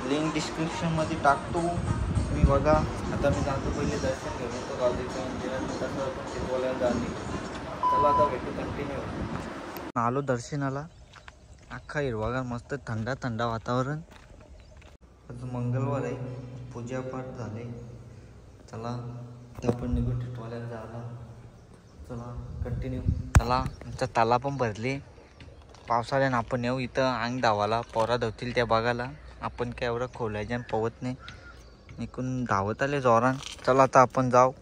Link description मध्ये टाकतो तुम्ही बघा. आता मी जातो पहिले दर्शन घेऊन येतो गावदेवीचं मंदिरात, तसं आपण चितवाल्याला जाणे. चला आता भेटू कंटिन्यू. आलो दर्शनाला. अख्खा हिरवागार मस्त थंडा थंडा वातावरण. आज मंगळवार आहे, पूजापाठ झाले. चला आता आपण निघू चितवाल्याला जायला. चला कंटिन्यू. चला आमचा ताला पण भरले. पावसाळ्यानं आपण येऊ इथं अंग धावाला, पोरा धावतील त्या बघायला. आपण काय एवढं खोलायचं आणि पवत नाही, निघून धावत आले जोरान. चला आता आपण जाऊ.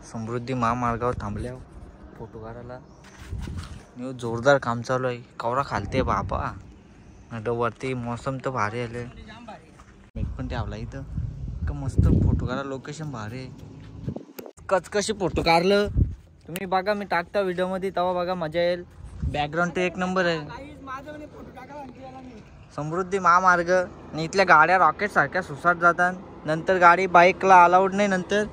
समृद्धी महामार्गावर थांबल्या फोटो काढायला. जोरदार काम चालू आहे. कवरा खालते बाबा. वरती मौसम तर भारी आले. मी पण ठेवला इथं का मस्त फोटो काढा. लोकेशन भारी आहे. कशी फोटो काढलं तुम्ही बघा. मी टाकता व्हिडिओ मध्ये तेव्हा बघा, मजा येईल. बॅकग्राऊंड तर एक नंबर आहे. समृद्धी महामार्ग. आणि इथल्या गाड्या रॉकेट सारख्या सुसाट जातात. नंतर गाडी बाईकला अलाउड नाही. नंतर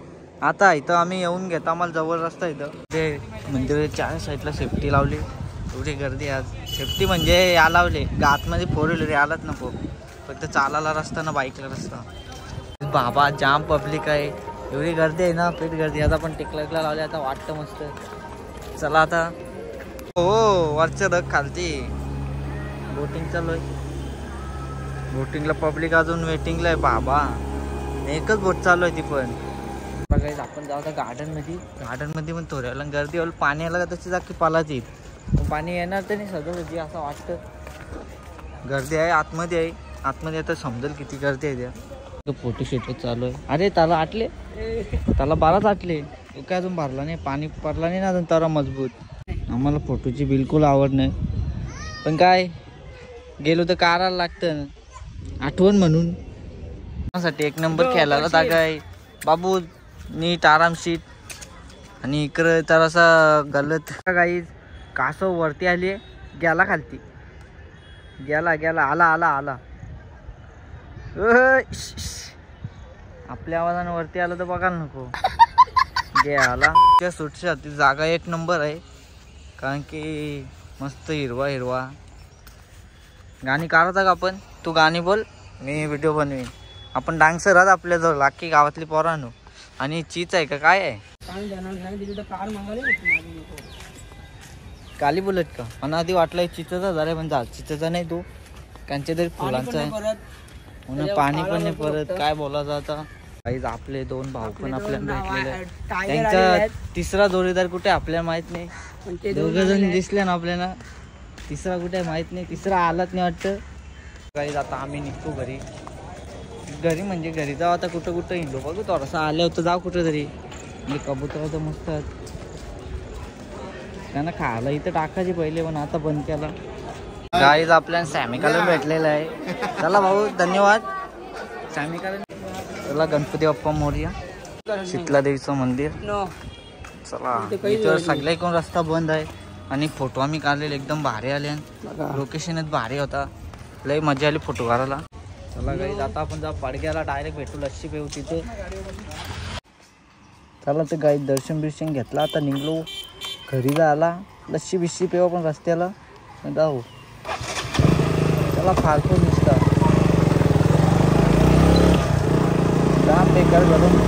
आता इथं आम्ही येऊन घेतो. आम्हाला जवळ रस्ता इथं. ते मंदिराच्या साईडला सेफ्टी लावली. एवढी गर्दी आज. सेफ्टी म्हणजे या लावले आतमध्ये 4 व्हीलर आलाच नको. फक्त चालायला रस्ता ना बाईकला रस्ता. बाबा जाम पब्लिक आहे. एवढी गर्दी आहे ना, पेट गर्दी. आता पण टिकलकला लावले. आता वाटतं मस्त. चला आता. हो वरच्या धग खालती बोटिंग चालू आहे. बोटिंगला पब्लिक अजून वेटिंगला आहे बाबा. एकच बोट चालू आहे ती पण. बघायचं आपण जाऊ गार्डन मध्ये पण थोड्याला गर्दी होईल. पाणी आलं का तशी जागी पालाची. पाणी येणार तर नाही सजवजी असं वाटतं. गर्दी आहे आतमध्ये आहे. आतमध्ये आता समजेल किती गर्दी आहे त्या. फोटोशूट चालू आहे. अरे त्याला आटले. त्याला 12च आटले. काय अजून भरला नाही. पाणी पडला नाही ना अजून तारा मजबूत. आम्हाला फोटोची बिलकुल आवड नाही. पण काय गेलो तर करायला लागतं आठवण म्हणून. त्यासाठी एक नंबर खेळायला जागा आहे बाबू. नीट आरामशीर. आणि इकडं तर असं गलत गाईज. कासव वरती आली. गेला खालती. गेला आला. आपल्या आवाजानं वरती आलं तर बघायला नको. गेला. त्या सुटसाठी जागा एक नंबर आहे. कारण की मस्त हिरवा. गाणी काढता का आपण? तू गाणी बोल, मी व्हिडिओ बनवीन. आपण डान्सर आहात आपल्याजवळ. लाकी गावातली पोरांनो. आणि चीच आहे का काय आहे? काली बुलेट का? मला आधी वाटलं चिचचा झालाय. पण चिचचा नाही तो. कांच्या तरी फुलांचा आहे. म्हणून पाणी पण नाही परत. काय बोलायचं आता. काहीच आपले 2 भाऊ पण आपल्याला भेटलेले. त्यांचा तिसरा जोडीदार कुठे आपल्याला माहित नाही. 2 जण दिसले ना आपल्याला. तिसरा कुठे आहे माहित नाही, तिसरा आलाच नाही वाटतं. काही आता आम्ही निघतो घरी. घरी म्हणजे घरी जाऊ आता, कुठं कुठं हिंडलो बघू थोडंसं, आलं होतं जाऊ कुठं तरी. म्हणजे कबूतर तर मस्त आहेत, त्यांना खायला इथं टाकायचे पहिले पण आता बंद केला. गाईज आपल्याला सॅमिकाला भेटलेलं आहे. चला भाऊ धन्यवाद सॅमिकाला. चला गणपती बाप्पा मोरया. शीतला देवीचं मंदिर. चला इथं सगळ्या इकडून रस्ता बंद आहे आणि फोटो आम्ही काढलेले एकदम भारी आले. लोकेशनच भारी होता, लय मजा आली फोटो काढायला. चला गाईज आता आपण जा पाडग्याला डायरेक्ट भेटू, लस्सी पेऊ तिथे. चला तर गाईज दर्शन बिर्शन घेतला, आता निघलो घरी जायला. लस्सी बिस्सी पेऊ आपण रस्त्याला जाऊ. चला फारपूर नुसता जाम बेकार घालून.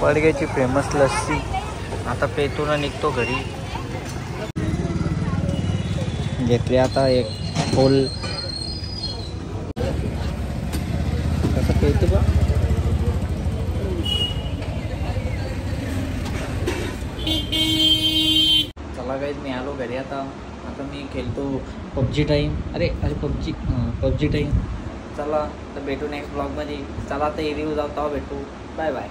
पडग्याची फेमस लस्सी. आता पेतून निघतो घरी. घेतली आता एक फुल. कसं पेतो बा. चला गाईज मी आलो घरी. आता मी खेळतो पबजी टाईम. अरे पबजी टाईम. चला तर भेटू नेक्स्ट ब्लॉगमध्ये. चला आता रिव्ह्यू जाऊ तेव्हा भेटू. Bye bye.